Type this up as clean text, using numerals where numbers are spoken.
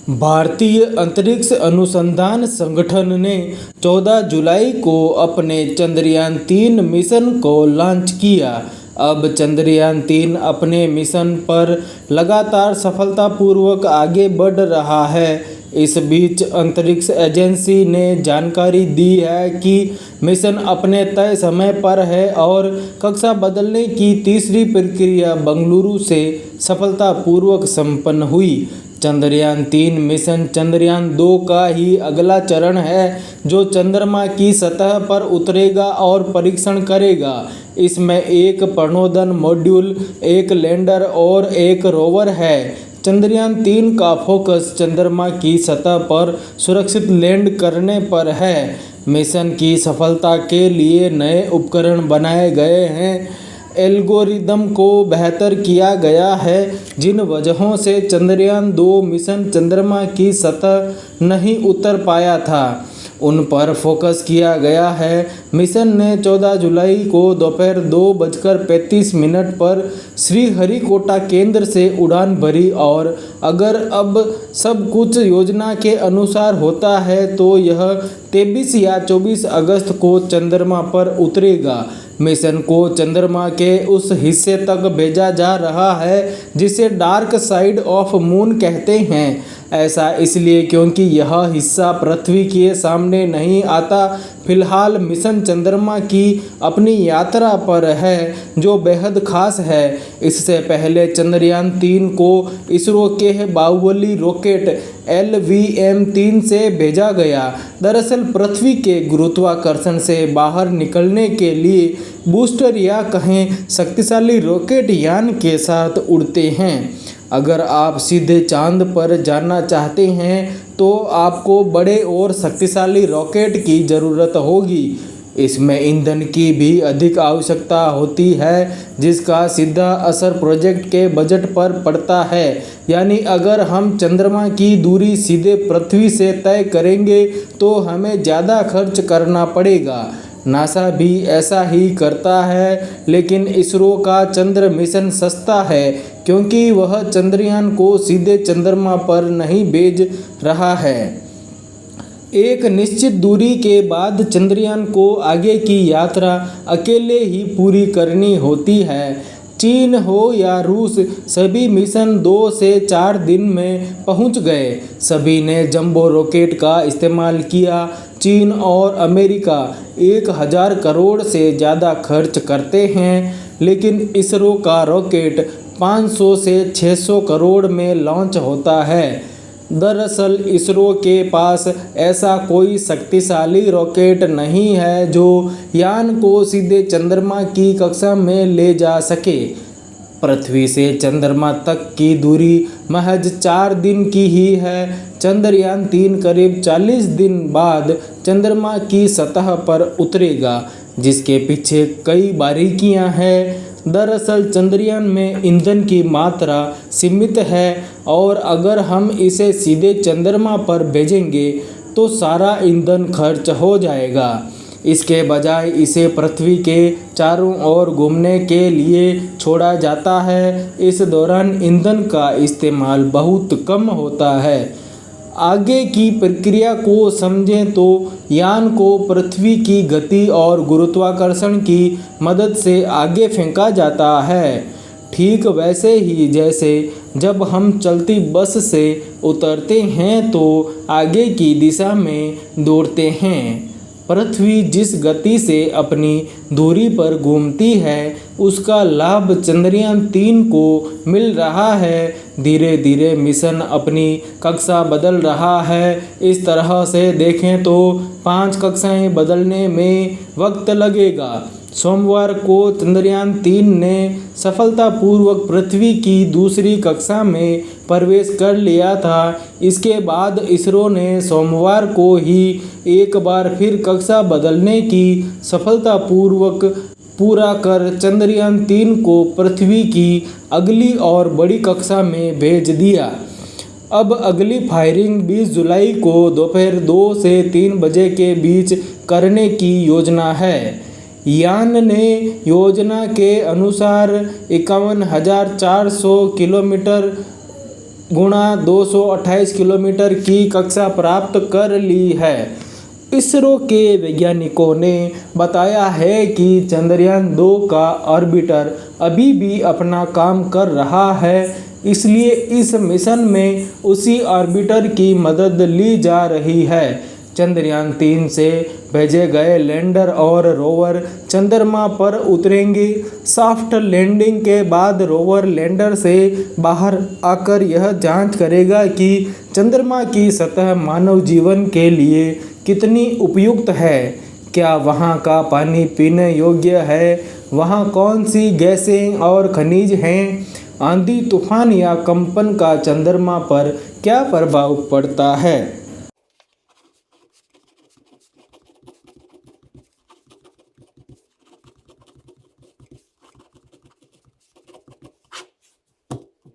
भारतीय अंतरिक्ष अनुसंधान संगठन ने 14 जुलाई को अपने चंद्रयान-3 मिशन को लॉन्च किया। अब चंद्रयान-3 अपने मिशन पर लगातार सफलतापूर्वक आगे बढ़ रहा है। इस बीच अंतरिक्ष एजेंसी ने जानकारी दी है कि मिशन अपने तय समय पर है और कक्षा बदलने की तीसरी प्रक्रिया बेंगलुरु से सफलतापूर्वक संपन्न हुई। चंद्रयान-3 मिशन चंद्रयान-2 का ही अगला चरण है, जो चंद्रमा की सतह पर उतरेगा और परीक्षण करेगा। इसमें एक प्रणोदन मॉड्यूल, एक लैंडर और एक रोवर है। चंद्रयान-3 का फोकस चंद्रमा की सतह पर सुरक्षित लैंड करने पर है। मिशन की सफलता के लिए नए उपकरण बनाए गए हैं, एल्गोरिदम को बेहतर किया गया है। जिन वजहों से चंद्रयान-2 मिशन चंद्रमा की सतह नहीं उतर पाया था, उन पर फोकस किया गया है। मिशन ने 14 जुलाई को दोपहर 2:35 पर श्रीहरिकोटा केंद्र से उड़ान भरी और अगर अब सब कुछ योजना के अनुसार होता है तो यह 23 या 24 अगस्त को चंद्रमा पर उतरेगा। मिशन को चंद्रमा के उस हिस्से तक भेजा जा रहा है जिसे डार्क साइड ऑफ मून कहते हैं। ऐसा इसलिए क्योंकि यह हिस्सा पृथ्वी के सामने नहीं आता। फिलहाल मिशन चंद्रमा की अपनी यात्रा पर है, जो बेहद खास है। इससे पहले चंद्रयान-3 को इसरो के बाहुबली रॉकेट LVM-3 से भेजा गया। दरअसल पृथ्वी के गुरुत्वाकर्षण से बाहर निकलने के लिए बूस्टर या कहें शक्तिशाली रॉकेट यान के साथ उड़ते हैं। अगर आप सीधे चांद पर जाना चाहते हैं तो आपको बड़े और शक्तिशाली रॉकेट की ज़रूरत होगी। इसमें ईंधन की भी अधिक आवश्यकता होती है, जिसका सीधा असर प्रोजेक्ट के बजट पर पड़ता है। यानी अगर हम चंद्रमा की दूरी सीधे पृथ्वी से तय करेंगे तो हमें ज़्यादा खर्च करना पड़ेगा। नासा भी ऐसा ही करता है, लेकिन इसरो का चंद्र मिशन सस्ता है क्योंकि वह चंद्रयान को सीधे चंद्रमा पर नहीं भेज रहा है। एक निश्चित दूरी के बाद चंद्रयान को आगे की यात्रा अकेले ही पूरी करनी होती है। चीन हो या रूस, सभी मिशन 2 से 4 दिन में पहुंच गए। सभी ने जंबो रॉकेट का इस्तेमाल किया। चीन और अमेरिका 1000 करोड़ से ज़्यादा खर्च करते हैं, लेकिन इसरो का रॉकेट 500 से 600 करोड़ में लॉन्च होता है। दरअसल इसरो के पास ऐसा कोई शक्तिशाली रॉकेट नहीं है जो यान को सीधे चंद्रमा की कक्षा में ले जा सके। पृथ्वी से चंद्रमा तक की दूरी महज 4 दिन की ही है। चंद्रयान-3 करीब 40 दिन बाद चंद्रमा की सतह पर उतरेगा, जिसके पीछे कई बारीकियां हैं। दरअसल चंद्रयान में ईंधन की मात्रा सीमित है और अगर हम इसे सीधे चंद्रमा पर भेजेंगे तो सारा ईंधन खर्च हो जाएगा। इसके बजाय इसे पृथ्वी के चारों ओर घूमने के लिए छोड़ा जाता है। इस दौरान ईंधन का इस्तेमाल बहुत कम होता है। आगे की प्रक्रिया को समझें तो यान को पृथ्वी की गति और गुरुत्वाकर्षण की मदद से आगे फेंका जाता है, ठीक वैसे ही जैसे जब हम चलती बस से उतरते हैं तो आगे की दिशा में दौड़ते हैं। पृथ्वी जिस गति से अपनी दूरी पर घूमती है, उसका लाभ चंद्रयान-3 को मिल रहा है। धीरे धीरे मिशन अपनी कक्षा बदल रहा है। इस तरह से देखें तो 5 कक्षाएं बदलने में वक्त लगेगा। सोमवार को चंद्रयान-3 ने सफलतापूर्वक पृथ्वी की दूसरी कक्षा में प्रवेश कर लिया था। इसके बाद इसरो ने सोमवार को ही एक बार फिर कक्षा बदलने की सफलतापूर्वक पूरा कर चंद्रयान-3 को पृथ्वी की अगली और बड़ी कक्षा में भेज दिया। अब अगली फायरिंग 20 जुलाई को दोपहर 2 से 3 बजे के बीच करने की योजना है। यान ने योजना के अनुसार 51,400 किलोमीटर गुणा 228 किलोमीटर की कक्षा प्राप्त कर ली है। इसरो के वैज्ञानिकों ने बताया है कि चंद्रयान-2 का ऑर्बिटर अभी भी अपना काम कर रहा है, इसलिए इस मिशन में उसी ऑर्बिटर की मदद ली जा रही है। चंद्रयान-3 से भेजे गए लैंडर और रोवर चंद्रमा पर उतरेंगे। सॉफ्ट लैंडिंग के बाद रोवर लैंडर से बाहर आकर यह जांच करेगा कि चंद्रमा की सतह मानव जीवन के लिए कितनी उपयुक्त है, क्या वहाँ का पानी पीने योग्य है, वहाँ कौन सी गैसें और खनिज हैं, आंधी तूफान या कंपन का चंद्रमा पर क्या प्रभाव पड़ता है।